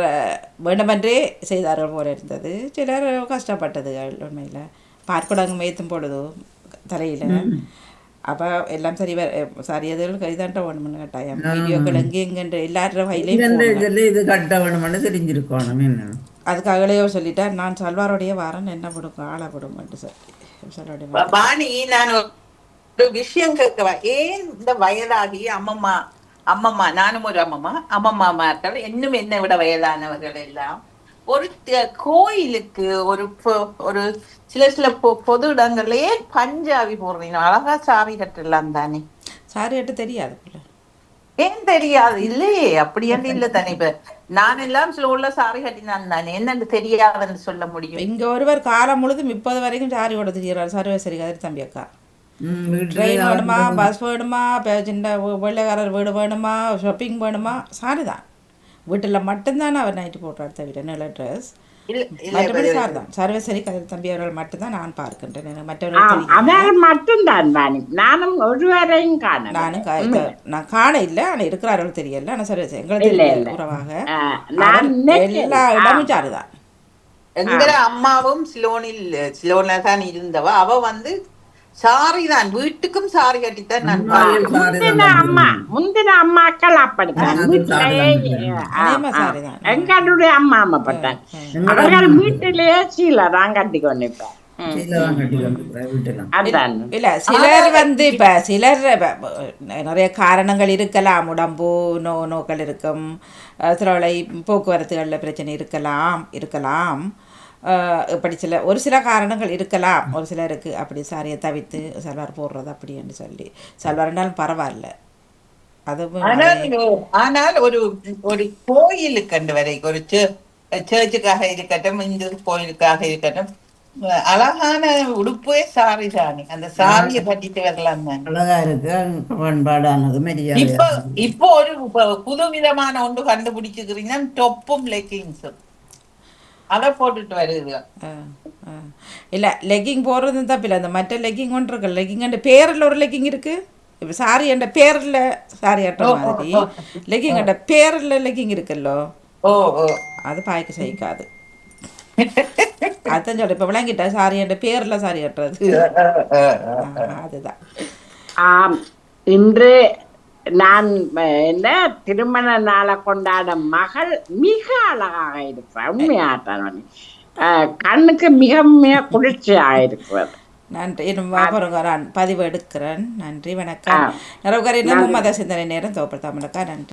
[SPEAKER 1] வேண்டுமென்றே செய்தார்கள் போல இருந்தது, சிலர் கஷ்டப்பட்டதுகள் உண்மையில் பார்க்குடாங்க மேய்த்தும் பொழுது தலையில். அப்போ எல்லாம் சரி சரியதுகள் கைதாண்ட வேணும்னு கட்டாயம். வீடியோக்கள் எங்கே எங்கென்று எல்லாரும் கையிலையும்
[SPEAKER 5] இது கட்ட வேணும்னு தெரிஞ்சிருக்கணும். என்ன
[SPEAKER 1] அதுக்காக இளையோ சொல்லிட்டா, நான் சல்வாரோடைய வாரன் என்ன விடும் ஆளை விடும்ட்டு சொல்லி
[SPEAKER 6] பாணி, நான் ஒரு விஷயம் கேட்கவா? ஏன் இந்த வயதாகி அம்மம்மா நானும் ஒரு அம்மம்மாமார்கள் இன்னும் என்னை விட வயதானவர்கள் எல்லாம் ஒரு கோயிலுக்கு ஒரு சில பொது இடங்களே பஞ்சாபி போடுறீங்க, அழகா சாரி கட்டலாம் தானே?
[SPEAKER 1] சாரி கட்ட தெரியாது,
[SPEAKER 6] ஏன் தெரியாது? இல்லையே, அப்படியாண்டு இல்லை தானே. இப்ப நான் எல்லாம் ஸ்லோல சாரி கட்டினான் தானே, என்னன்னு தெரியாதுன்னு சொல்ல முடியும்?
[SPEAKER 1] இங்க ஒருவர் காலம் முழுதும் 30 வரைக்கும் சாரி ஓட தெரிகிறார். சர்வேசரி கதிர் தம்பி அக்கா. ட்ரெயின் வேணுமா, பஸ் வேணுமா, சின்ன வெள்ளைக்காரர் வீடு வேணுமா, ஷாப்பிங் வேணுமா, சாரி தான். வீட்டில் மட்டும்தான் அவர் நைட்டு போட்டார் தவிர நல்ல ட்ரெஸ். மற்றபடி சாரி தான். சர்வேசரி கதிர் தம்பி அவர்கள் மட்டும்தான் நான் பார்க்கின்றேன். மற்றவர்கள்
[SPEAKER 2] மட்டும்தான். நானும் ஒருவரையும் காண
[SPEAKER 1] நான் காண இல்லை, ஆனால் இருக்கிறார்கள் தெரியல. ஆனால் சர்வேசரி எங்களுக்கு உறவாக எல்லா இடமும் சாரி தான்.
[SPEAKER 6] எங்கிற அம்மாவும் சிலோன்ல தான் இருந்தவா. அவ வந்து சாரி தான், வீட்டுக்கும் சாரி கட்டித்தான்.
[SPEAKER 2] முந்தின அம்மாக்கள் அப்படித்தான். எங்களுடைய அம்மா அம்மாப்பட்டான் அவர்கள் வீட்டிலேயே சீலை தான் கட்டி கொண்டிருப்பேன்.
[SPEAKER 1] இல்ல சிலர் வந்து இப்ப சிலர் நிறைய காரணங்கள் இருக்கலாம். உடம்பு நோக்கள் இருக்கும், சில போக்குவரத்துகளில் பிரச்சனை இருக்கலாம். இப்படி ஒரு சில காரணங்கள் இருக்கலாம் ஒரு சிலருக்கு. அப்படி சாரியை தவிர்த்து சல்வார் போடுறது அப்படின்னு சொல்லி சல்வார்னாலும் பரவாயில்ல. அது
[SPEAKER 6] ஆனால் ஒரு கோயிலுக்கு கண்டு வரைக்கும், ஒரு சர்ச்சுக்காக இருக்கட்டும், இந்து கோயிலுக்காக இருக்கட்டும், அழகான உடுப்பே சாரி தானே. அந்த சாரியை கட்டிட்டு வரலாம் தான்,
[SPEAKER 5] அழகா இருக்கு, பண்பாடானது.
[SPEAKER 6] இப்போ ஒரு புது விதமான ஒன்று கண்டுபிடிச்சுக்கிறீங்கன்னா டொப்பும் லெக்கிங்ஸும் அதை போட்டுட்டு வருது.
[SPEAKER 1] இல்லை, லெக்கிங் போடுறது தப்பில்லை. அந்த மற்ற லெக்கிங் ஒன்று இருக்கு. லெக்கிங் என்ற பேரில் ஒரு லெக்கிங் இருக்கு. இப்போ சாரி என்ற பேரில் சாரி அட்ட மாதிரி லெக்கிங் என்ற பேரில் லெக்கிங் இருக்குல்லோ, அது பாய்க்கு சகிக்காது. அதான் சொல்ல. இப்போ விளங்கிட்டா, சாரி என்ற பேரில் சாரி கட்டுறது அதுதான்.
[SPEAKER 2] இன்று நான் என்ன திருமண நாளை கொண்டாட மகள் மிக அழகாக இருக்கிறார். உண்மையாட்டான், கண்ணுக்கு மிக மிக குளிர்ச்சியாக இருக்கிறது.
[SPEAKER 1] நன்றி. நான் பதிவு எடுக்கிறேன். நன்றி வணக்கம். நிறைய சிந்தனை நேரம் தோப்பல் தமிழக்கா. நன்றி.